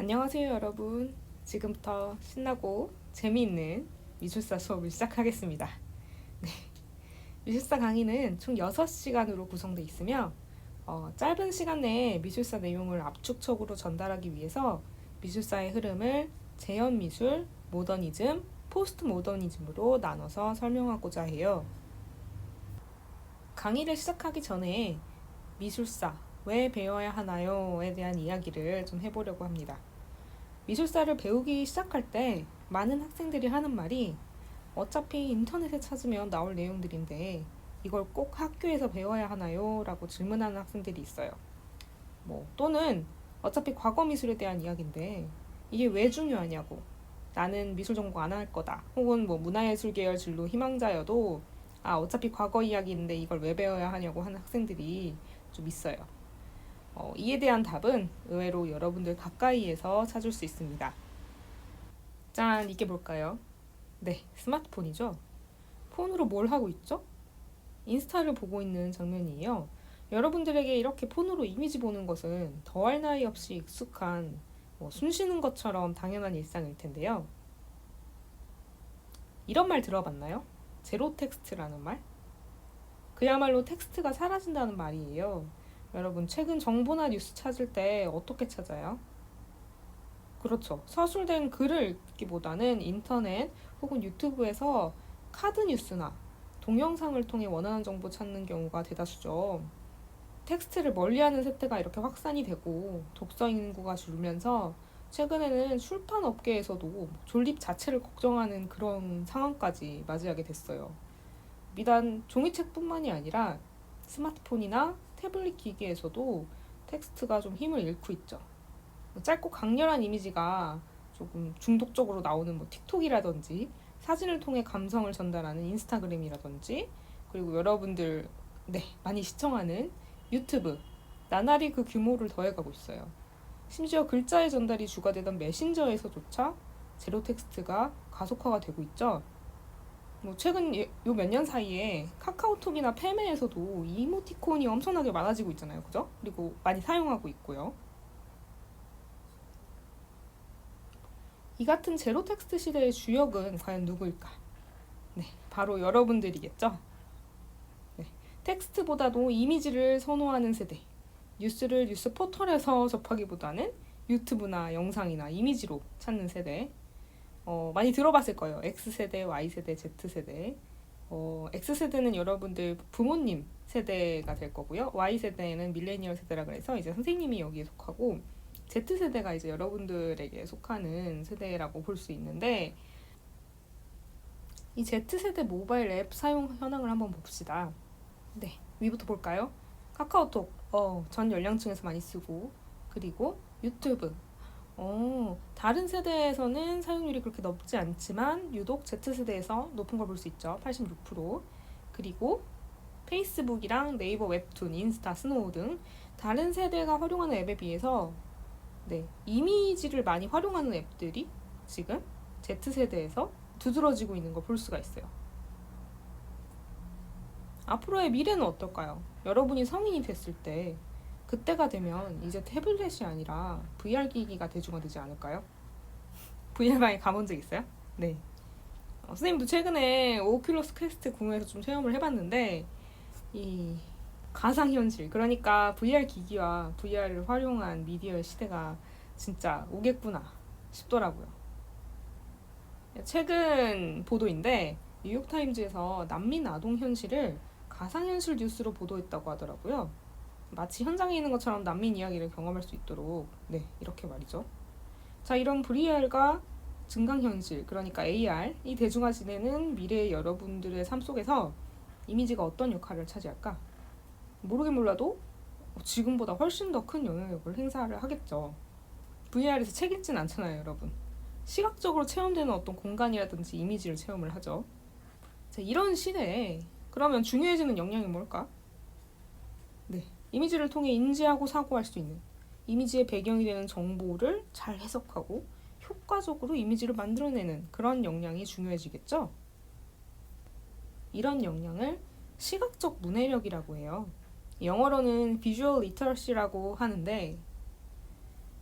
안녕하세요, 여러분. 지금부터 신나고 재미있는 미술사 수업을 시작하겠습니다. 미술사 강의는 총 6시간으로 구성되어 있으며 짧은 시간 내에 미술사 내용을 압축적으로 전달하기 위해서 미술사의 흐름을 재현미술, 모더니즘, 포스트 모더니즘으로 나눠서 설명하고자 해요. 강의를 시작하기 전에 미술사, 왜 배워야 하나요?에 대한 이야기를 좀 해보려고 합니다. 미술사를 배우기 시작할 때 많은 학생들이 하는 말이 어차피 인터넷에 찾으면 나올 내용들인데 이걸 꼭 학교에서 배워야 하나요? 라고 질문하는 학생들이 있어요. 또는 어차피 과거 미술에 대한 이야기인데 이게 왜 중요하냐고. 나는 미술 전공 안 할 거다. 혹은 문화예술 계열 진로 희망자여도 어차피 과거 이야기인데 이걸 왜 배워야 하냐고 하는 학생들이 좀 있어요. 이에 대한 답은 의외로 여러분들 가까이에서 찾을 수 있습니다. 짠, 이게 뭘까요? 네, 스마트폰이죠. 폰으로 뭘 하고 있죠? 인스타를 보고 있는 장면이에요. 여러분들에게 이렇게 폰으로 이미지 보는 것은 더할 나위 없이 익숙한 숨 쉬는 것처럼 당연한 일상일 텐데요. 이런 말 들어봤나요? 제로 텍스트라는 말? 그야말로 텍스트가 사라진다는 말이에요. 여러분, 최근 정보나 뉴스 찾을 때 어떻게 찾아요? 그렇죠. 서술된 글을 읽기보다는 인터넷 혹은 유튜브에서 카드 뉴스나 동영상을 통해 원하는 정보 찾는 경우가 대다수죠. 텍스트를 멀리하는 세태가 이렇게 확산이 되고 독서 인구가 줄면서 최근에는 출판 업계에서도 존립 자체를 걱정하는 그런 상황까지 맞이하게 됐어요. 비단 종이책뿐만이 아니라 스마트폰이나 태블릿 기기에서도 텍스트가 좀 힘을 잃고 있죠. 짧고 강렬한 이미지가 조금 중독적으로 나오는 틱톡이라든지 사진을 통해 감성을 전달하는 인스타그램이라든지 그리고 여러분들 많이 시청하는 유튜브 나날이 그 규모를 더해가고 있어요. 심지어 글자의 전달이 주가 되던 메신저에서조차 제로 텍스트가 가속화가 되고 있죠. 최근 요 몇 년 사이에 카카오톡이나 페메에서도 이모티콘이 엄청나게 많아지고 있잖아요. 그죠? 그리고 많이 사용하고 있고요. 이 같은 제로 텍스트 시대의 주역은 과연 누구일까? 네, 바로 여러분들이겠죠? 네, 텍스트보다도 이미지를 선호하는 세대. 뉴스를 뉴스 포털에서 접하기보다는 유튜브나 영상이나 이미지로 찾는 세대. 많이 들어봤을 거예요. X세대, Y세대, Z세대. X세대는 여러분들 부모님 세대가 될 거고요. Y세대는 밀레니얼 세대라 그래서 이제 선생님이 여기에 속하고 Z세대가 이제 여러분들에게 속하는 세대라고 볼 수 있는데 이 Z세대 모바일 앱 사용 현황을 한번 봅시다. 네, 위부터 볼까요? 카카오톡, 전 연령층에서 많이 쓰고 그리고 유튜브, 다른 세대에서는 사용률이 그렇게 높지 않지만 유독 Z세대에서 높은 걸 볼 수 있죠. 86%. 그리고 페이스북이랑 네이버 웹툰, 인스타, 스노우 등 다른 세대가 활용하는 앱에 비해서 이미지를 많이 활용하는 앱들이 지금 Z세대에서 두드러지고 있는 걸 볼 수가 있어요. 앞으로의 미래는 어떨까요? 여러분이 성인이 됐을 때 그때가 되면 이제 태블릿이 아니라 VR 기기가 대중화되지 않을까요? VR방에 가본 적 있어요? 네. 선생님도 최근에 오큘러스 퀘스트 구매해서 좀 체험을 해봤는데 이 가상현실, 그러니까 VR 기기와 VR을 활용한 미디어의 시대가 진짜 오겠구나 싶더라고요. 최근 보도인데 뉴욕타임즈에서 난민 아동 현실을 가상현실 뉴스로 보도했다고 하더라고요. 마치 현장에 있는 것처럼 난민 이야기를 경험할 수 있도록 이렇게 말이죠. 자, 이런 VR과 증강현실, 그러니까 AR이 대중화되는 미래의 여러분들의 삶 속에서 이미지가 어떤 역할을 차지할까? 모르긴 몰라도 지금보다 훨씬 더 큰 영향력을 행사를 하겠죠. VR에서 책 읽진 않잖아요, 여러분. 시각적으로 체험되는 어떤 공간이라든지 이미지를 체험을 하죠. 자, 이런 시대에 그러면 중요해지는 역량이 뭘까? 이미지를 통해 인지하고 사고할 수 있는, 이미지의 배경이 되는 정보를 잘 해석하고 효과적으로 이미지를 만들어내는 그런 역량이 중요해지겠죠? 이런 역량을 시각적 문해력이라고 해요. 영어로는 비주얼 리터러시라고 하는데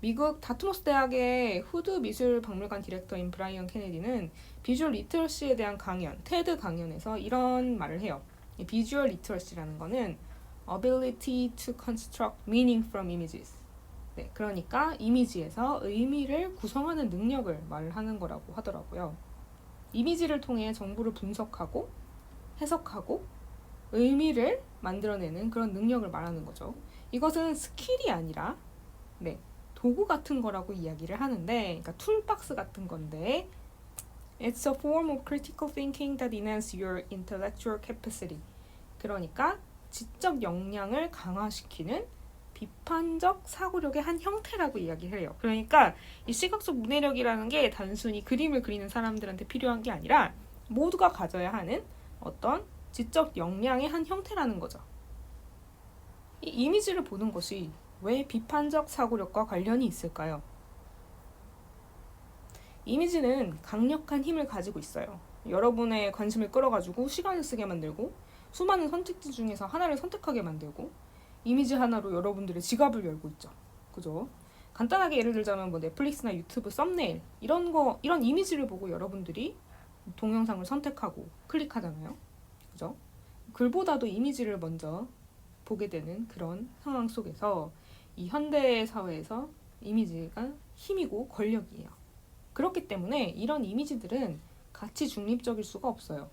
미국 다트모스 대학의 후드 미술 박물관 디렉터인 브라이언 케네디는 비주얼 리터러시에 대한 강연, 테드 강연에서 이런 말을 해요. 이 비주얼 리터러시라는 거는 ability to construct meaning from images. 네, 그러니까 이미지에서 의미를 구성하는 능력을 말하는 거라고 하더라고요. 이미지를 통해 정보를 분석하고 해석하고 의미를 만들어내는 그런 능력을 말하는 거죠. 이것은 스킬이 아니라 네, 도구 같은 거라고 이야기를 하는데, 그러니까 툴박스 같은 건데, It's a form of critical thinking that enhances your intellectual capacity. 그러니까 지적 역량을 강화시키는 비판적 사고력의 한 형태라고 이야기를 해요. 그러니까 이 시각적 문해력이라는 게 단순히 그림을 그리는 사람들한테 필요한 게 아니라 모두가 가져야 하는 어떤 지적 역량의 한 형태라는 거죠. 이 이미지를 보는 것이 왜 비판적 사고력과 관련이 있을까요? 이미지는 강력한 힘을 가지고 있어요. 여러분의 관심을 끌어가지고 시간을 쓰게 만들고 수많은 선택지 중에서 하나를 선택하게 만들고 이미지 하나로 여러분들의 지갑을 열고 있죠. 그죠? 간단하게 예를 들자면 뭐 넷플릭스나 유튜브 썸네일 이런 이미지를 보고 여러분들이 동영상을 선택하고 클릭하잖아요. 그죠? 글보다도 이미지를 먼저 보게 되는 그런 상황 속에서 이 현대 사회에서 이미지가 힘이고 권력이에요. 그렇기 때문에 이런 이미지들은 가치 중립적일 수가 없어요.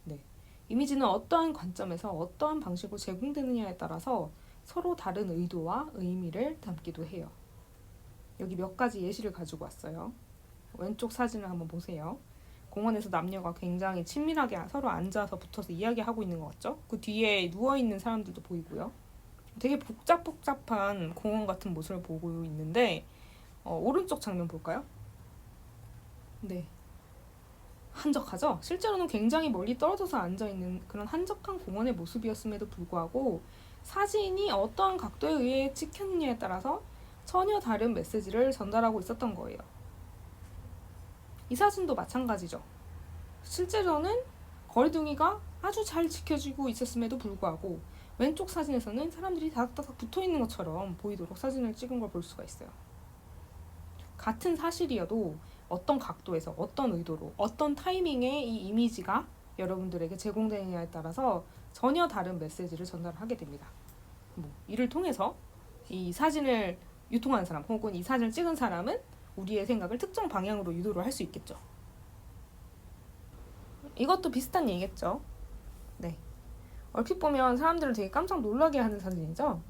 네. 이미지는 어떠한 관점에서 어떠한 방식으로 제공되느냐에 따라서 서로 다른 의도와 의미를 담기도 해요. 여기 몇 가지 예시를 가지고 왔어요. 왼쪽 사진을 한번 보세요. 공원에서 남녀가 굉장히 친밀하게 서로 앉아서 붙어서 이야기하고 있는 것 같죠? 그 뒤에 누워있는 사람들도 보이고요. 되게 복잡한 공원 같은 모습을 보고 있는데 오른쪽 장면 볼까요? 네. 한적하죠? 실제로는 굉장히 멀리 떨어져서 앉아있는 그런 한적한 공원의 모습이었음에도 불구하고 사진이 어떠한 각도에 의해 찍혔느냐에 따라서 전혀 다른 메시지를 전달하고 있었던 거예요. 이 사진도 마찬가지죠. 실제로는 거리두기가 아주 잘 지켜지고 있었음에도 불구하고 왼쪽 사진에서는 사람들이 다닥다닥 붙어있는 것처럼 보이도록 사진을 찍은 걸 볼 수가 있어요. 같은 사실이어도 어떤 각도에서 어떤 의도로 어떤 타이밍에 이 이미지가 여러분들에게 제공되느냐에 따라서 전혀 다른 메시지를 전달하게 됩니다. 이를 통해서 이 사진을 유통하는 사람 혹은 이 사진을 찍은 사람은 우리의 생각을 특정 방향으로 유도를 할 수 있겠죠. 이것도 비슷한 얘기겠죠. 네. 얼핏 보면 사람들을 되게 깜짝 놀라게 하는 사진이죠.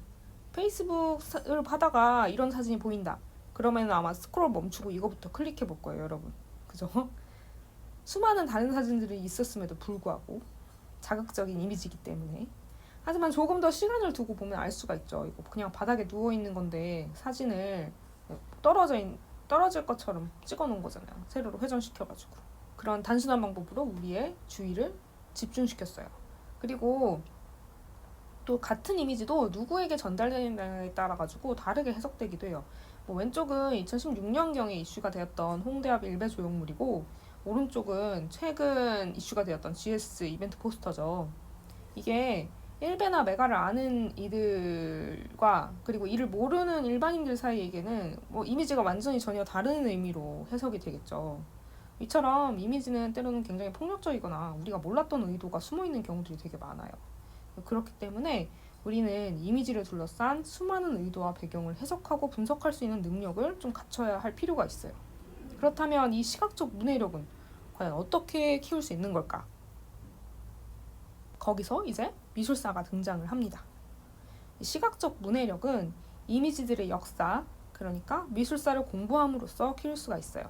페이스북을 하다가 이런 사진이 보인다. 그러면 아마 스크롤 멈추고 이거부터 클릭해 볼 거예요, 여러분. 그죠? 수많은 다른 사진들이 있었음에도 불구하고 자극적인 이미지이기 때문에. 하지만 조금 더 시간을 두고 보면 알 수가 있죠. 이거 그냥 바닥에 누워 있는 건데 사진을 떨어질 것처럼 찍어 놓은 거잖아요. 세로로 회전시켜가지고. 그런 단순한 방법으로 우리의 주의를 집중시켰어요. 그리고 또 같은 이미지도 누구에게 전달되느냐에 따라 가지고 다르게 해석되기도 해요. 왼쪽은 2016년경에 이슈가 되었던 홍대 앞 일베 조형물이고 오른쪽은 최근 이슈가 되었던 GS 이벤트 포스터죠. 이게 일베나 메가를 아는 이들과 그리고 이를 모르는 일반인들 사이에게는 이미지가 완전히 전혀 다른 의미로 해석이 되겠죠. 이처럼 이미지는 때로는 굉장히 폭력적이거나 우리가 몰랐던 의도가 숨어있는 경우들이 되게 많아요. 그렇기 때문에 우리는 이미지를 둘러싼 수많은 의도와 배경을 해석하고 분석할 수 있는 능력을 좀 갖춰야 할 필요가 있어요. 그렇다면 이 시각적 문해력은 과연 어떻게 키울 수 있는 걸까? 거기서 이제 미술사가 등장을 합니다. 시각적 문해력은 이미지들의 역사, 그러니까 미술사를 공부함으로써 키울 수가 있어요.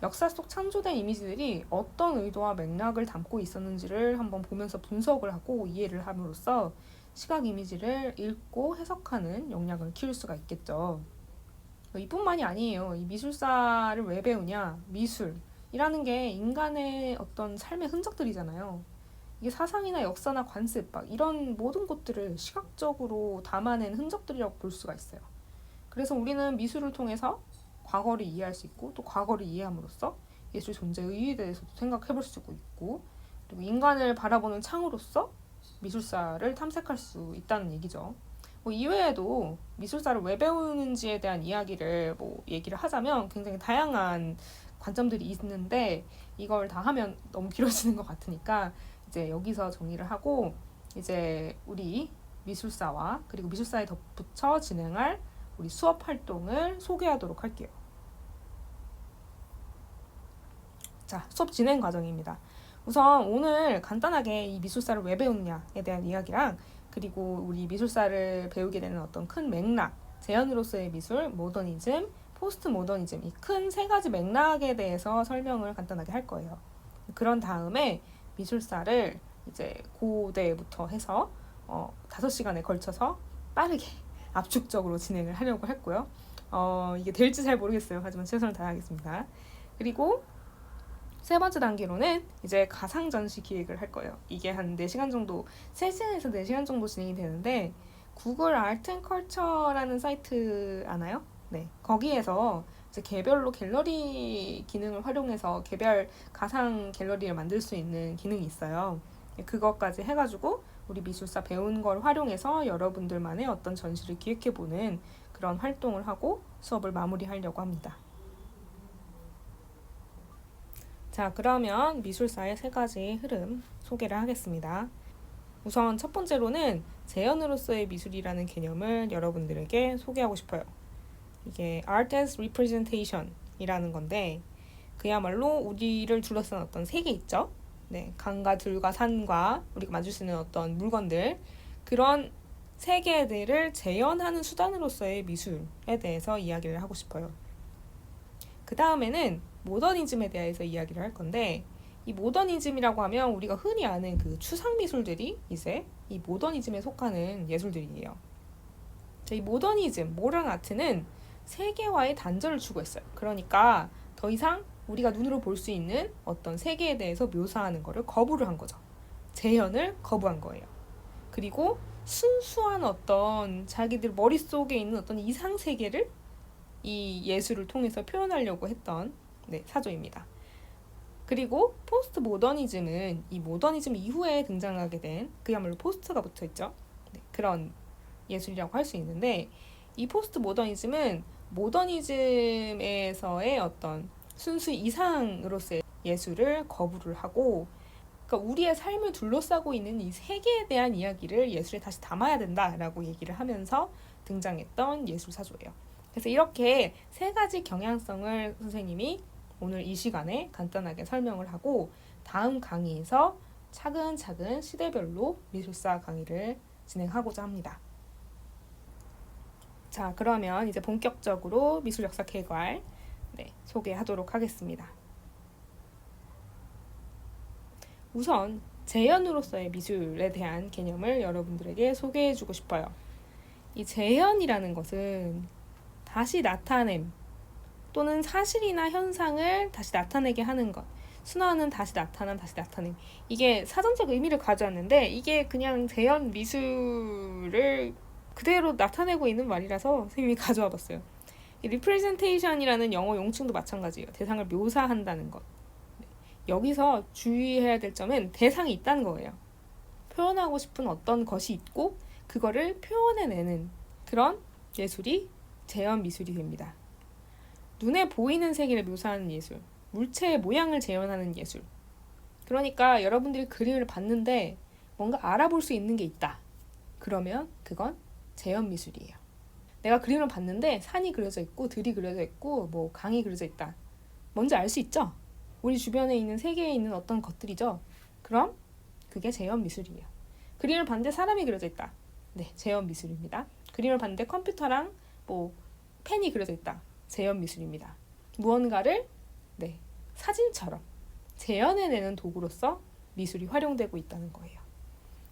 역사 속 창조된 이미지들이 어떤 의도와 맥락을 담고 있었는지를 한번 보면서 분석을 하고 이해를 함으로써 시각 이미지를 읽고 해석하는 역량을 키울 수가 있겠죠. 이뿐만이 아니에요. 이 미술사를 왜 배우냐? 미술이라는 게 인간의 어떤 삶의 흔적들이잖아요. 이게 사상이나 역사나 관습, 이런 모든 것들을 시각적으로 담아낸 흔적들이라고 볼 수가 있어요. 그래서 우리는 미술을 통해서 과거를 이해할 수 있고 또 과거를 이해함으로써 예술 존재의 의의에 대해서도 생각해 볼 수 있고 그리고 인간을 바라보는 창으로서 미술사를 탐색할 수 있다는 얘기죠. 뭐 이외에도 미술사를 왜 배우는지에 대한 이야기를 얘기를 하자면 굉장히 다양한 관점들이 있는데 이걸 다 하면 너무 길어지는 것 같으니까 이제 여기서 정리를 하고 이제 우리 미술사와 그리고 미술사에 덧붙여 진행할 우리 수업 활동을 소개하도록 할게요. 자, 수업 진행 과정입니다. 우선 오늘 간단하게 이 미술사를 왜 배우느냐에 대한 이야기랑 그리고 우리 미술사를 배우게 되는 어떤 큰 맥락, 재현으로서의 미술, 모더니즘, 포스트 모더니즘 이 큰 세 가지 맥락에 대해서 설명을 간단하게 할 거예요. 그런 다음에 미술사를 이제 고대부터 해서 5시간에 걸쳐서 빠르게 압축적으로 진행을 하려고 했고요. 이게 될지 잘 모르겠어요. 하지만 최선을 다하겠습니다. 그리고 세 번째 단계로는 이제 가상 전시 기획을 할 거예요. 이게 한 4시간 정도, 3시간에서 4시간 정도 진행이 되는데 구글 아트 앤 컬처라는 사이트 아나요? 네. 거기에서 이제 개별로 갤러리 기능을 활용해서 개별 가상 갤러리를 만들 수 있는 기능이 있어요. 그것까지 해가지고 우리 미술사 배운 걸 활용해서 여러분들만의 어떤 전시를 기획해보는 그런 활동을 하고 수업을 마무리하려고 합니다. 자, 그러면 미술사의 3가지 흐름 소개를 하겠습니다. 우선 첫 번째로는 재현으로서의 미술이라는 개념을 여러분들에게 소개하고 싶어요. 이게 Art as Representation 이라는 건데 그야말로 우리를 둘러싼 어떤 세계 있죠? 네, 강과 들과 산과 우리가 만질 수 있는 어떤 물건들 그런 세계들을 재현하는 수단으로서의 미술에 대해서 이야기를 하고 싶어요. 그 다음에는 모더니즘에 대해서 이야기를 할 건데 이 모더니즘이라고 하면 우리가 흔히 아는 그 추상 미술들이 이제 이 모더니즘에 속하는 예술들이에요. 이 모더니즘, 모던 아트는 세계와의 단절을 추구했어요. 그러니까 더 이상 우리가 눈으로 볼 수 있는 어떤 세계에 대해서 묘사하는 거를 거부를 한 거죠. 재현을 거부한 거예요. 그리고 순수한 어떤 자기들 머릿속에 있는 어떤 이상 세계를 이 예술을 통해서 표현하려고 했던 사조입니다. 그리고 포스트 모더니즘은 이 모더니즘 이후에 등장하게 된 그야말로 포스트가 붙어있죠. 그런 예술이라고 할 수 있는데 이 포스트 모더니즘은 모더니즘에서의 어떤 순수 이상으로서의 예술을 거부를 하고 그러니까 우리의 삶을 둘러싸고 있는 이 세계에 대한 이야기를 예술에 다시 담아야 된다라고 얘기를 하면서 등장했던 예술 사조예요. 그래서 이렇게 3가지 경향성을 선생님이 오늘 이 시간에 간단하게 설명을 하고 다음 강의에서 차근차근 시대별로 미술사 강의를 진행하고자 합니다. 자, 그러면 이제 본격적으로 미술 역사 개괄 소개하도록 하겠습니다. 우선 재현으로서의 미술에 대한 개념을 여러분들에게 소개해주고 싶어요. 이 재현이라는 것은 다시 나타냄 또는 사실이나 현상을 다시 나타내게 하는 것. 순화는 다시 나타남, 다시 나타냄. 이게 사전적 의미를 가져왔는데 이게 그냥 재현 미술을 그대로 나타내고 있는 말이라서 선생님이 가져와 봤어요. 이 representation이라는 영어 용칭도 마찬가지예요. 대상을 묘사한다는 것. 여기서 주의해야 될 점은 대상이 있다는 거예요. 표현하고 싶은 어떤 것이 있고 그거를 표현해내는 그런 예술이 재현 미술이 됩니다. 눈에 보이는 세계를 묘사하는 예술, 물체의 모양을 재현하는 예술. 그러니까 여러분들이 그림을 봤는데 뭔가 알아볼 수 있는 게 있다. 그러면 그건 재현 미술이에요. 내가 그림을 봤는데 산이 그려져 있고 들이 그려져 있고 뭐 강이 그려져 있다. 뭔지 알 수 있죠? 우리 주변에 있는 세계에 있는 어떤 것들이죠. 그럼 그게 재현 미술이에요. 그림을 봤는데 사람이 그려져 있다. 네, 재현 미술입니다. 그림을 봤는데 컴퓨터랑 펜이 그려져 있다. 재현 미술입니다. 무언가를 사진처럼 재현해내는 도구로서 미술이 활용되고 있다는 거예요.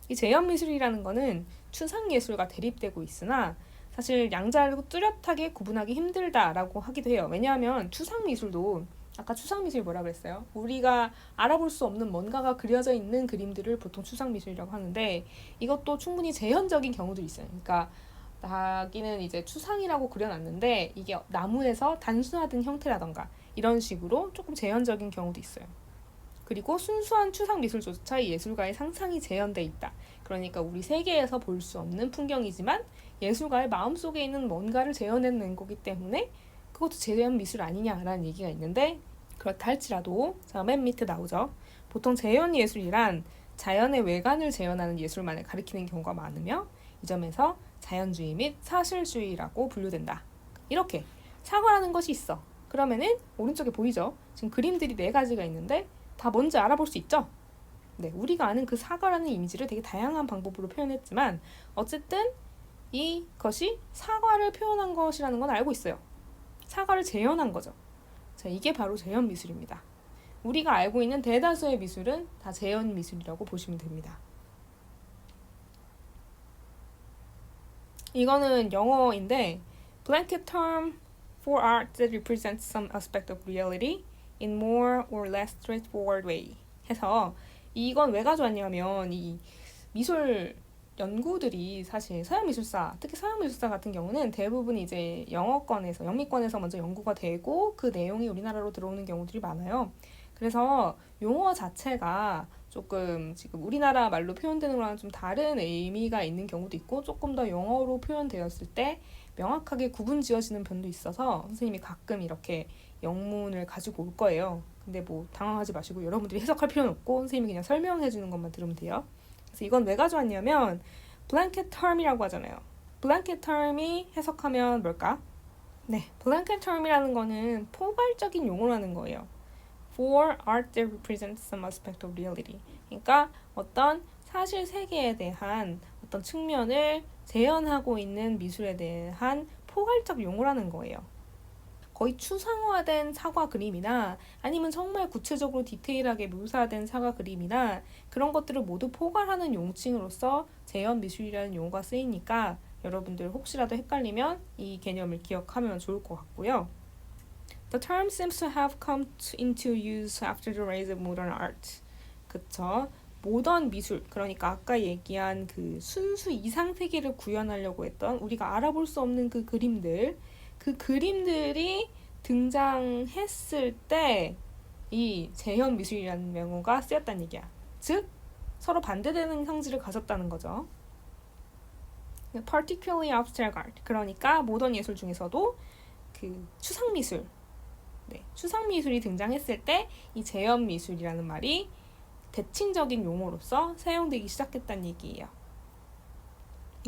이 재현 미술이라는 거는 추상 예술과 대립되고 있으나 사실 양자를 뚜렷하게 구분하기 힘들다라고 하기도 해요. 왜냐하면 추상 미술도 아까 추상 미술이 뭐라 그랬어요? 우리가 알아볼 수 없는 뭔가가 그려져 있는 그림들을 보통 추상 미술이라고 하는데 이것도 충분히 재현적인 경우도 있어요. 그러니까 자기는 이제 추상이라고 그려놨는데 이게 나무에서 단순화된 형태라던가 이런 식으로 조금 재현적인 경우도 있어요. 그리고 순수한 추상 미술조차 이 예술가의 상상이 재현돼 있다. 그러니까 우리 세계에서 볼 수 없는 풍경이지만 예술가의 마음속에 있는 뭔가를 재현해낸 거기 때문에 그것도 재현 미술 아니냐라는 얘기가 있는데, 그렇다 할지라도 자, 맨 밑에 나오죠. 보통 재현 예술이란 자연의 외관을 재현하는 예술만을 가리키는 경우가 많으며, 이 점에서 자연주의 및 사실주의라고 분류된다. 이렇게 사과라는 것이 있어. 그러면은 오른쪽에 보이죠? 지금 그림들이 4가지가 있는데 다 뭔지 알아볼 수 있죠? 네, 우리가 아는 그 사과라는 이미지를 되게 다양한 방법으로 표현했지만 어쨌든 이것이 사과를 표현한 것이라는 건 알고 있어요. 사과를 재현한 거죠. 자, 이게 바로 재현 미술입니다. 우리가 알고 있는 대다수의 미술은 다 재현 미술이라고 보시면 됩니다. 이거는 영어인데 blanket term for art that represents some aspect of reality in more or less straightforward way 해서, 이건 왜 가져왔냐면 이 미술 연구들이 사실 서양 미술사, 특히 서양 미술사 같은 경우는 대부분 이제 영어권에서, 영미권에서 먼저 연구가 되고 그 내용이 우리나라로 들어오는 경우들이 많아요. 그래서 용어 자체가 조금 지금 우리나라 말로 표현되는 거랑 좀 다른 의미가 있는 경우도 있고, 조금 더 영어로 표현되었을 때 명확하게 구분 지어지는 편도 있어서 선생님이 가끔 이렇게 영문을 가지고 올 거예요. 근데 뭐 당황하지 마시고 여러분들이 해석할 필요는 없고 선생님이 그냥 설명해 주는 것만 들으면 돼요. 그래서 이건 왜 가져왔냐면 blanket term이라고 하잖아요. blanket term이 해석하면 뭘까? 네, blanket term이라는 거는 포괄적인 용어라는 거예요. For art that represents some aspect of reality. 그러니까 어떤 사실 세계에 대한 어떤 측면을 재현하고 있는 미술에 대한 포괄적 용어라는 거예요. 거의 추상화된 사과 그림이나 아니면 정말 구체적으로 디테일하게 묘사된 사과 그림이나 그런 것들을 모두 포괄하는 용칭으로서 재현 미술이라는 용어가 쓰이니까 여러분들 혹시라도 헷갈리면 이 개념을 기억하면 좋을 것 같고요. The term seems to have come into use after the rise of modern art. 그쵸? 모던 미술, 그러니까 아까 얘기한 그 순수 이상 세계를 구현하려고 했던 우리가 알아볼 수 없는 그 그림들, 그 그림들이 등장했을 때 이 재현 미술이라는 명호가 쓰였다는 얘기야. 즉, 서로 반대되는 성질을 가졌다는 거죠. Particularly abstract art. 그러니까 모던 예술 중에서도 그 추상 미술, 네, 추상 미술이 등장했을 때 이 재현 미술이라는 말이 대칭적인 용어로서 사용되기 시작했다는 얘기예요.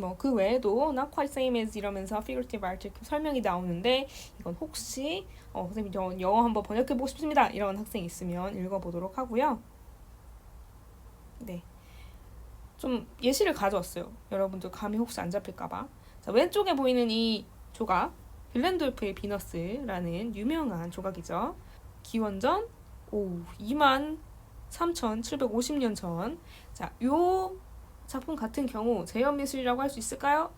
뭐 그 외에도 not quite same as 이러면서 figurative art 설명이 나오는데, 이건 혹시 선생님 저 영어 한번 번역해보고 싶습니다 이런 학생이 있으면 읽어보도록 하고요. 네, 좀 예시를 가져왔어요. 여러분들 감이 혹시 안 잡힐까봐. 자, 왼쪽에 보이는 이 조각, 빌렌돌프의 비너스라는 유명한 조각이죠. 기원전 23,750년 전. 자, 요 작품 같은 경우 재현 미술이라고 할 수 있을까요?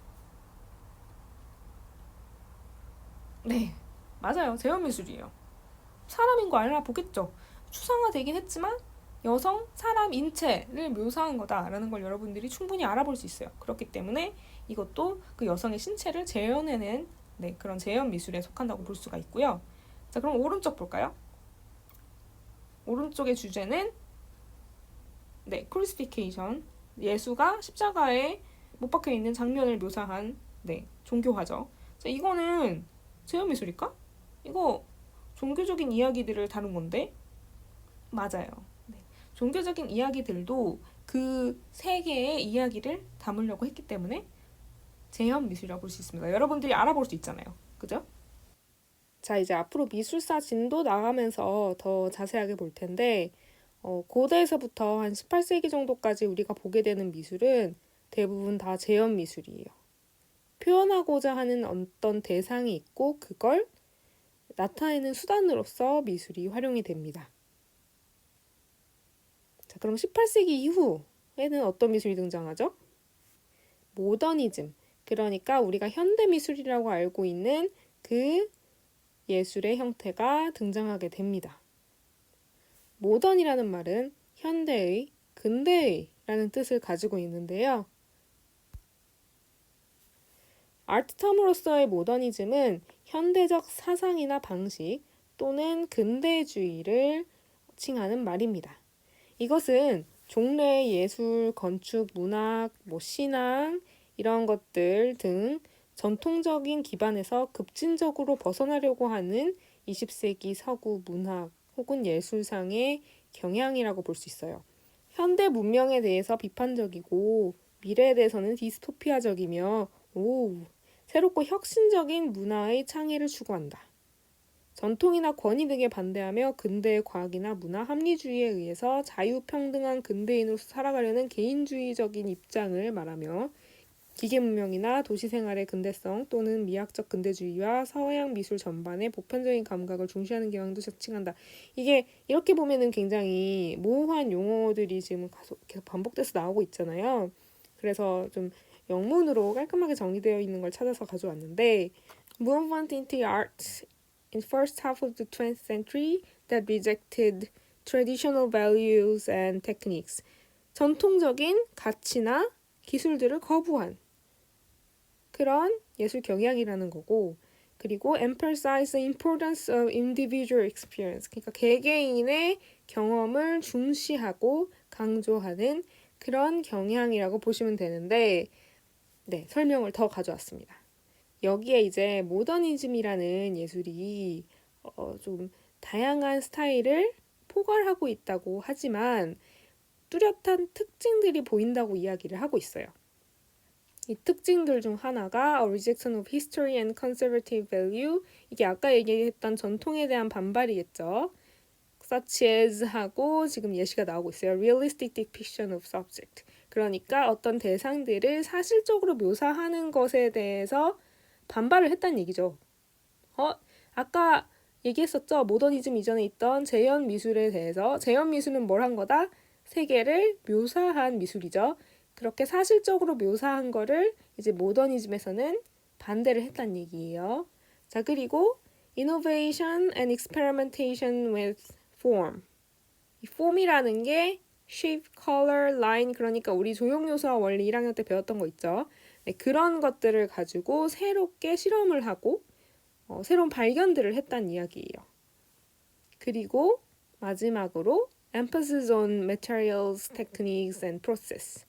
네, 맞아요. 재현 미술이에요. 사람인 거 알아보겠죠. 추상화되긴 했지만 여성, 사람, 인체를 묘사한 거다라는 걸 여러분들이 충분히 알아볼 수 있어요. 그렇기 때문에 이것도 그 여성의 신체를 재현해낸 그런 재현 미술에 속한다고 볼 수가 있고요. 자, 그럼 오른쪽 볼까요? 오른쪽의 주제는 크루시피케이션, 예수가 십자가에 못 박혀 있는 장면을 묘사한 종교화죠. 자, 이거는 재현 미술일까? 이거 종교적인 이야기들을 다룬 건데 맞아요. 종교적인 이야기들도 그 세계의 이야기를 담으려고 했기 때문에 재현 미술이라고 볼 수 있습니다. 여러분들이 알아볼 수 있잖아요. 그죠? 자, 이제 앞으로 미술사 진도 나가면서 더 자세하게 볼 텐데 고대에서부터 한 18세기 정도까지 우리가 보게 되는 미술은 대부분 다 재현 미술이에요. 표현하고자 하는 어떤 대상이 있고 그걸 나타내는 수단으로서 미술이 활용이 됩니다. 자, 그럼 18세기 이후에는 어떤 미술이 등장하죠? 모더니즘, 그러니까 우리가 현대 미술이라고 알고 있는 그 예술의 형태가 등장하게 됩니다. 모던이라는 말은 현대의, 근대의 라는 뜻을 가지고 있는데요. 아트텀으로서의 모더니즘은 현대적 사상이나 방식 또는 근대주의를 칭하는 말입니다. 이것은 종래의 예술, 건축, 문학, 신앙 이런 것들 등 전통적인 기반에서 급진적으로 벗어나려고 하는 20세기 서구 문학 혹은 예술상의 경향이라고 볼 수 있어요. 현대 문명에 대해서 비판적이고 미래에 대해서는 디스토피아적이며 새롭고 혁신적인 문화의 창의를 추구한다. 전통이나 권위 등에 반대하며 근대의 과학이나 문화 합리주의에 의해서 자유평등한 근대인으로서 살아가려는 개인주의적인 입장을 말하며 기계 문명이나 도시 생활의 근대성 또는 미학적 근대주의와 서양 미술 전반의 보편적인 감각을 중시하는 경향도 지칭한다. 이게 이렇게 보면은 굉장히 모호한 용어들이 지금 계속 반복돼서 나오고 있잖아요. 그래서 좀 영문으로 깔끔하게 정의되어 있는 걸 찾아서 가져왔는데 Movement into art in first half of the 20th century that rejected traditional values and techniques. 전통적인 가치나 기술들을 거부한 그런 예술 경향이라는 거고, 그리고 emphasize the importance of individual experience. 그러니까 개개인의 경험을 중시하고 강조하는 그런 경향이라고 보시면 되는데, 네, 설명을 더 가져왔습니다. 여기에 이제 모더니즘이라는 예술이 좀 다양한 스타일을 포괄하고 있다고 하지만 뚜렷한 특징들이 보인다고 이야기를 하고 있어요. 이 특징들 중 하나가 A rejection of history and conservative value. 이게 아까 얘기했던 전통에 대한 반발이겠죠. Such as 하고 지금 예시가 나오고 있어요. Realistic depiction of subject. 그러니까 어떤 대상들을 사실적으로 묘사하는 것에 대해서 반발을 했다는 얘기죠. 아까 얘기했었죠. 모더니즘 이전에 있던 재현 미술에 대해서 재현 미술은 뭘 한 거다? 세계를 묘사한 미술이죠. 그렇게 사실적으로 묘사한 거를 이제 모더니즘에서는 반대를 했다는 얘기예요. 자, 그리고 innovation and experimentation with form. 이 form이라는 게 shape, color, line, 그러니까 우리 조형요소와 원리 1학년 때 배웠던 거 있죠. 네, 그런 것들을 가지고 새롭게 실험을 하고 새로운 발견들을 했다는 이야기예요. 그리고 마지막으로 emphasis on materials, techniques, and process.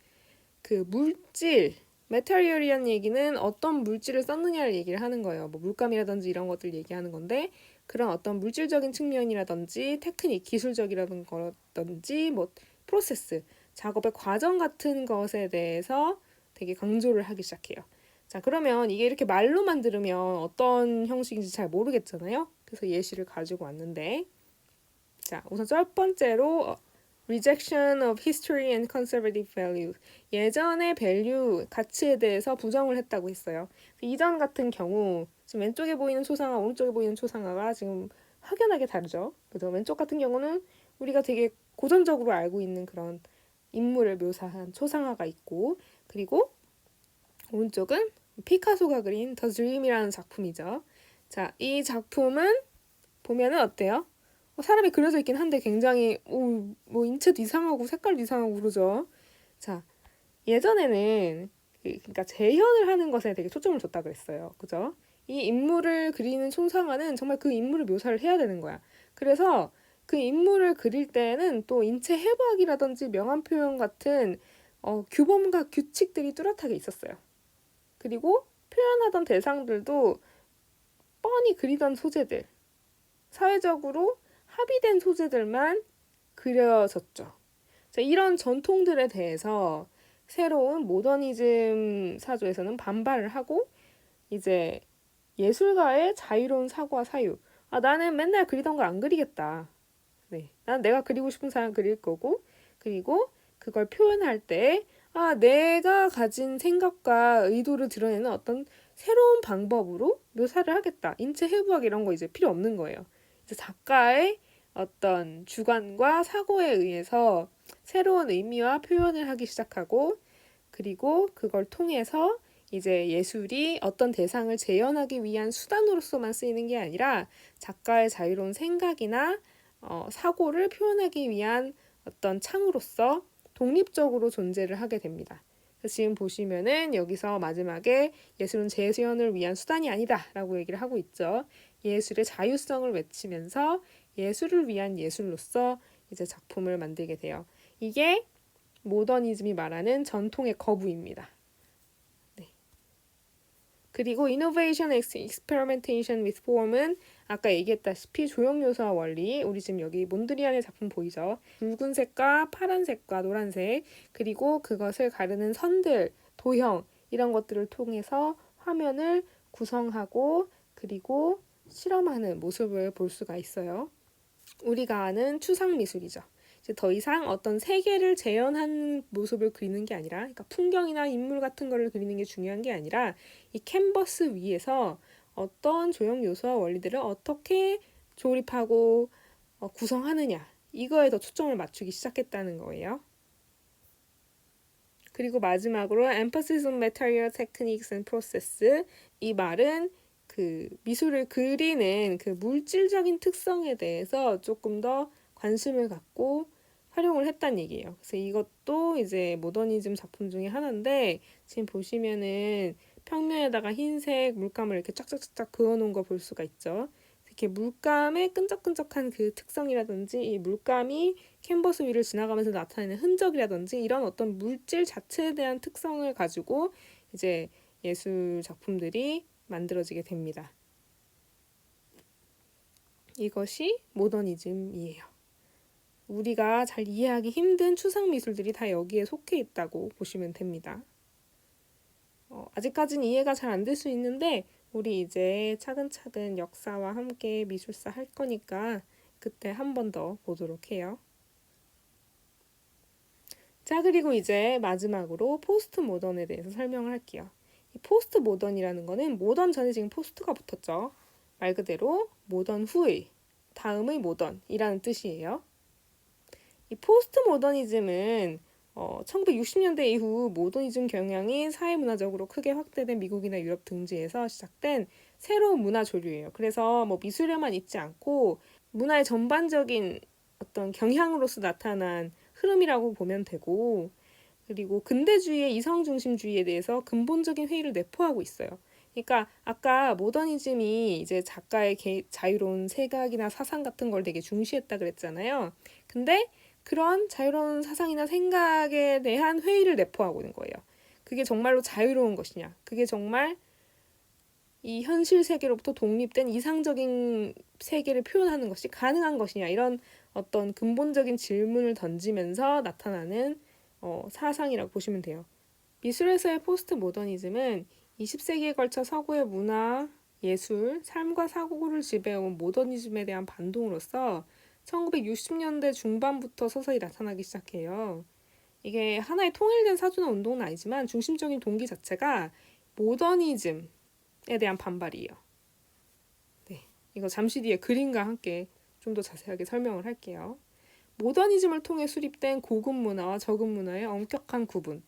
그 물질, material이라는 얘기는 어떤 물질을 썼느냐를 얘기를 하는 거예요. 뭐 물감이라든지 이런 것들 얘기하는 건데 그런 어떤 물질적인 측면이라든지 테크닉, 기술적이라는 거라든지 뭐 프로세스, 작업의 과정 같은 것에 대해서 되게 강조를 하기 시작해요. 자, 그러면 이게 이렇게 말로만 들으면 어떤 형식인지 잘 모르겠잖아요. 그래서 예시를 가지고 왔는데 자, 우선 첫 번째로 rejection of history and conservative value. 예전의 value, 가치에 대해서 부정을 했다고 했어요. 이전 같은 경우 지금 왼쪽에 보이는 초상화, 오른쪽에 보이는 초상화가 지금 확연하게 다르죠. 그죠? 왼쪽 같은 경우는 우리가 되게 고전적으로 알고 있는 그런 인물을 묘사한 초상화가 있고 그리고 오른쪽은 피카소가 그린 The Dream이라는 작품이죠. 자, 이 작품은 보면은 어때요? 사람이 그려져 있긴 한데 굉장히 뭐 인체도 이상하고 색깔도 이상하고 그러죠. 자, 예전에는 그러니까 재현을 하는 것에 되게 초점을 줬다 그랬어요. 그죠? 이 인물을 그리는 초상화는 정말 그 인물을 묘사를 해야 되는 거야. 그래서 그 인물을 그릴 때는 또 인체 해부학이라든지 명암 표현 같은 규범과 규칙들이 뚜렷하게 있었어요. 그리고 표현하던 대상들도 뻔히 그리던 소재들, 사회적으로 합의된 소재들만 그려졌죠. 자, 이런 전통들에 대해서 새로운 모더니즘 사조에서는 반발을 하고 이제 예술가의 자유로운 사고와 사유. 나는 맨날 그리던 걸 안 그리겠다. 네, 난 내가 그리고 싶은 사람 그릴 거고 그리고 그걸 표현할 때 내가 가진 생각과 의도를 드러내는 어떤 새로운 방법으로 묘사를 하겠다. 인체 해부학 이런 거 이제 필요 없는 거예요. 이제 작가의 어떤 주관과 사고에 의해서 새로운 의미와 표현을 하기 시작하고 그리고 그걸 통해서 이제 예술이 어떤 대상을 재현하기 위한 수단으로서만 쓰이는 게 아니라 작가의 자유로운 생각이나 사고를 표현하기 위한 어떤 창으로서 독립적으로 존재를 하게 됩니다. 지금 보시면은 여기서 마지막에 예술은 재현을 위한 수단이 아니다 라고 얘기를 하고 있죠. 예술의 자유성을 외치면서 예술을 위한 예술로서 이제 작품을 만들게 돼요. 이게 모더니즘이 말하는 전통의 거부입니다. 네, 그리고 Innovation Experimentation with Form은 아까 얘기했다시피 조형요소와 원리, 우리 지금 여기 몬드리안의 작품 보이죠? 붉은색과 파란색과 노란색, 그리고 그것을 가르는 선들, 도형 이런 것들을 통해서 화면을 구성하고 그리고 실험하는 모습을 볼 수가 있어요. 우리가 아는 추상미술이죠. 이제 더 이상 어떤 세계를 재현한 모습을 그리는 게 아니라, 그러니까 풍경이나 인물 같은 거를 그리는 게 중요한 게 아니라 이 캔버스 위에서 어떤 조형 요소와 원리들을 어떻게 조립하고 구성하느냐 이거에 더 초점을 맞추기 시작했다는 거예요. 그리고 마지막으로 emphasis on material techniques and process. 이 말은 그 미술을 그리는 그 물질적인 특성에 대해서 조금 더 관심을 갖고 활용을 했다는 얘기예요. 그래서 이것도 이제 모더니즘 작품 중에 하나인데 지금 보시면은 평면에다가 흰색 물감을 이렇게 쫙쫙쫙 그어놓은 거 볼 수가 있죠. 이렇게 물감의 끈적끈적한 그 특성이라든지 이 물감이 캔버스 위를 지나가면서 나타내는 흔적이라든지 이런 어떤 물질 자체에 대한 특성을 가지고 이제 예술 작품들이 만들어지게 됩니다. 이것이 모더니즘이에요. 우리가 잘 이해하기 힘든 추상 미술들이 다 여기에 속해 있다고 보시면 됩니다. 아직까지는 이해가 잘 안 될 수 있는데 우리 이제 차근차근 역사와 함께 미술사 할 거니까 그때 한 번 더 보도록 해요. 자, 그리고 이제 마지막으로 포스트 모던에 대해서 설명을 할게요. 이 포스트 모던이라는 거는 모던 전에 지금 포스트가 붙었죠. 말 그대로 모던 후의, 다음의 모던이라는 뜻이에요. 이 포스트 모더니즘은 1960년대 이후 모더니즘 경향이 사회문화적으로 크게 확대된 미국이나 유럽 등지에서 시작된 새로운 문화 조류예요. 그래서 뭐 미술에만 있지 않고 문화의 전반적인 어떤 경향으로서 나타난 흐름이라고 보면 되고, 그리고 근대주의의 이성중심주의에 대해서 근본적인 회의를 내포하고 있어요. 그러니까 아까 모더니즘이 이제 작가의 자유로운 생각이나 사상 같은 걸 되게 중시했다 그랬잖아요. 근데 그런 자유로운 사상이나 생각에 대한 회의를 내포하고 있는 거예요. 그게 정말로 자유로운 것이냐? 그게 정말 이 현실 세계로부터 독립된 이상적인 세계를 표현하는 것이 가능한 것이냐? 이런 어떤 근본적인 질문을 던지면서 나타나는 사상이라고 보시면 돼요. 미술에서의 포스트 모더니즘은 20세기에 걸쳐 서구의 문화, 예술, 삶과 사고를 지배해온 모더니즘에 대한 반동으로서 1960년대 중반부터 서서히 나타나기 시작해요. 이게 하나의 통일된 사주나 운동은 아니지만 중심적인 동기 자체가 모더니즘에 대한 반발이에요. 네, 이거 잠시 뒤에 그림과 함께 좀 더 자세하게 설명을 할게요. 모더니즘을 통해 수립된 고급 문화와 저급 문화의 엄격한 구분,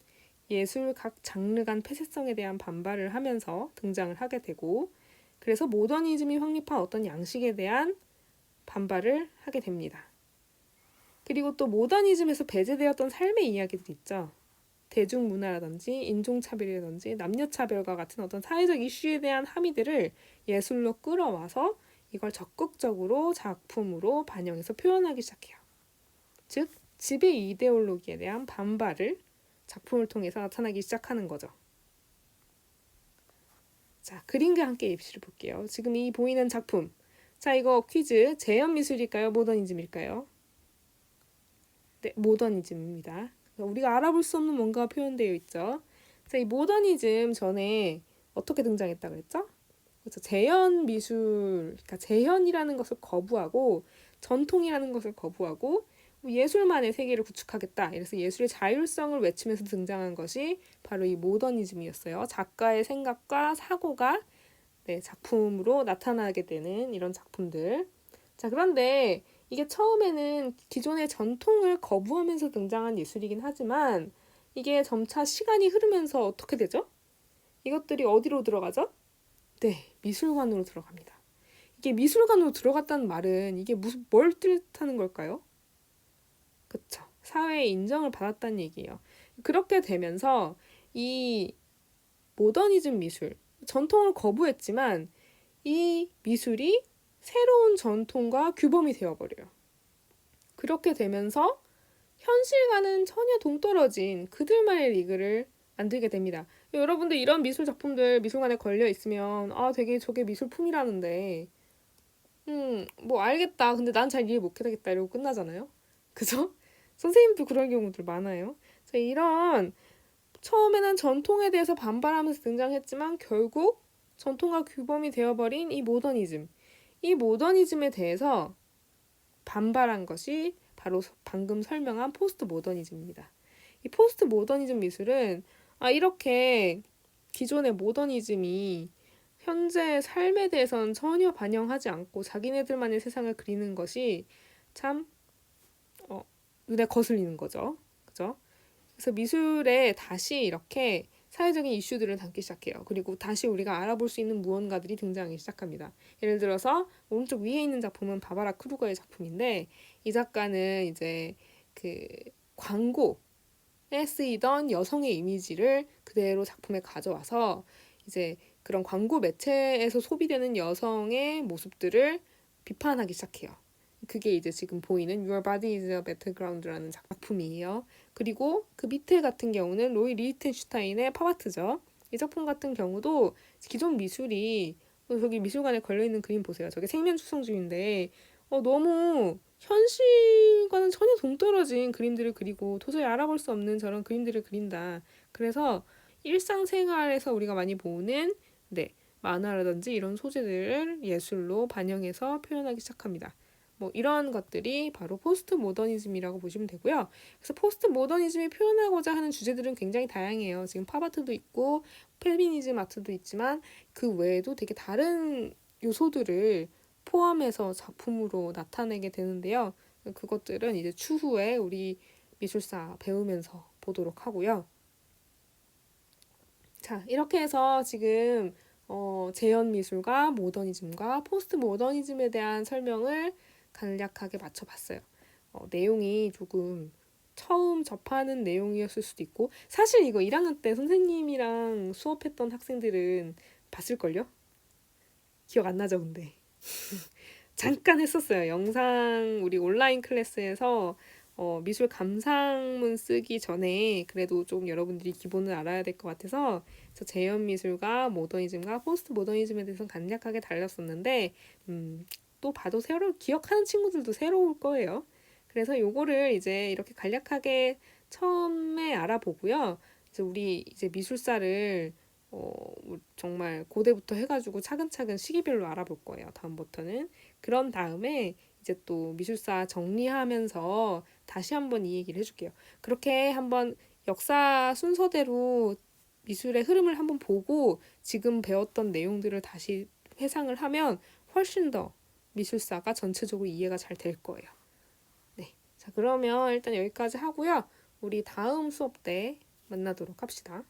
예술 각 장르 간 폐쇄성에 대한 반발을 하면서 등장을 하게 되고, 그래서 모더니즘이 확립한 어떤 양식에 대한 반발을 하게 됩니다. 그리고 또 모더니즘에서 배제되었던 삶의 이야기들 있죠. 대중문화라든지 인종차별이라든지 남녀차별과 같은 어떤 사회적 이슈에 대한 함의들을 예술로 끌어와서 이걸 적극적으로 작품으로 반영해서 표현하기 시작해요. 즉, 지배 이데올로기에 대한 반발을 작품을 통해서 나타나기 시작하는 거죠. 자, 그림과 함께 입시를 볼게요. 지금 이 보이는 작품. 자, 이거 퀴즈. 재현미술일까요? 모더니즘일까요? 네, 모더니즘입니다. 우리가 알아볼 수 없는 뭔가가 표현되어 있죠. 자, 이 모더니즘 전에 어떻게 등장했다 그랬죠? 그래서 재현 미술, 그러니까 재현이라는 것을 거부하고 전통이라는 것을 거부하고 예술만의 세계를 구축하겠다. 그래서 예술의 자율성을 외치면서 등장한 것이 바로 이 모더니즘이었어요. 작가의 생각과 사고가 작품으로 나타나게 되는 이런 작품들. 자, 그런데 이게 처음에는 기존의 전통을 거부하면서 등장한 예술이긴 하지만 이게 점차 시간이 흐르면서 어떻게 되죠? 이것들이 어디로 들어가죠? 네, 미술관으로 들어갑니다. 이게 미술관으로 들어갔다는 말은 이게 뭘 뜻하는 걸까요? 그쵸. 사회의 인정을 받았다는 얘기예요. 그렇게 되면서 이 모더니즘 미술, 전통을 거부했지만 이 미술이 새로운 전통과 규범이 되어버려요. 그렇게 되면서 현실과는 전혀 동떨어진 그들만의 리그를 만들게 됩니다. 여러분들 이런 미술 작품들 미술관에 걸려 있으면 아 되게 저게 미술품이라는데 뭐 알겠다. 근데 난 잘 이해 못하겠다 이러고 끝나잖아요. 그죠? 선생님도 그런 경우들 많아요. 자, 이런 처음에는 전통에 대해서 반발하면서 등장했지만 결국 전통과 규범이 되어버린 이 모더니즘. 이 모더니즘에 대해서 반발한 것이 바로 방금 설명한 포스트 모더니즘입니다. 이 포스트 모더니즘 미술은 이렇게 기존의 모더니즘이 현재의 삶에 대해서는 전혀 반영하지 않고 자기네들만의 세상을 그리는 것이 참 눈에 거슬리는 거죠. 그죠? 그래서 미술에 다시 이렇게 사회적인 이슈들을 담기 시작해요. 그리고 다시 우리가 알아볼 수 있는 무언가들이 등장하기 시작합니다. 예를 들어서 오른쪽 위에 있는 작품은 바바라 크루거의 작품인데 이 작가는 이제 그 광고에 쓰이던 여성의 이미지를 그대로 작품에 가져와서 이제 그런 광고 매체에서 소비되는 여성의 모습들을 비판하기 시작해요. 그게 이제 지금 보이는 Your Body is a Battleground라는 작품이에요. 그리고 그 밑에 같은 경우는 로이 리히텐슈타인의 팝아트죠. 이 작품 같은 경우도 기존 미술이 저기 미술관에 걸려있는 그림 보세요. 저게 생면추성주의인데 너무 현실과는 전혀 동떨어진 그림들을 그리고 도저히 알아볼 수 없는 저런 그림들을 그린다. 그래서 일상생활에서 우리가 많이 보는 만화라든지 이런 소재들을 예술로 반영해서 표현하기 시작합니다. 뭐 이런 것들이 바로 포스트 모더니즘이라고 보시면 되고요. 그래서 포스트 모더니즘이 표현하고자 하는 주제들은 굉장히 다양해요. 지금 팝아트도 있고 페미니즘 아트도 있지만 그 외에도 되게 다른 요소들을 포함해서 작품으로 나타내게 되는데요. 그것들은 이제 추후에 우리 미술사 배우면서 보도록 하고요. 자, 이렇게 해서 지금 재현 미술과 모더니즘과 포스트 모더니즘에 대한 설명을 간략하게 맞춰봤어요. 내용이 조금 처음 접하는 내용이었을 수도 있고 사실 이거 1학년 때 선생님이랑 수업했던 학생들은 봤을걸요? 기억 안 나죠, 근데. 잠깐 했었어요. 영상 우리 온라인 클래스에서 미술 감상문 쓰기 전에 그래도 좀 여러분들이 기본을 알아야 될 것 같아서 재현 미술과 모더니즘과 포스트 모더니즘에 대해서 간략하게 달렸었는데 또 봐도 기억하는 친구들도 새로울 거예요. 그래서 요거를 이제 이렇게 간략하게 처음에 알아보고요. 이제 우리 이제 미술사를 정말 고대부터 해가지고 차근차근 시기별로 알아볼 거예요. 다음부터는. 그런 다음에 이제 또 미술사 정리하면서 다시 한번 이 얘기를 해줄게요. 그렇게 한번 역사 순서대로 미술의 흐름을 한번 보고 지금 배웠던 내용들을 다시 회상을 하면 훨씬 더 미술사가 전체적으로 이해가 잘 될 거예요. 네. 자, 그러면 일단 여기까지 하고요. 우리 다음 수업 때 만나도록 합시다.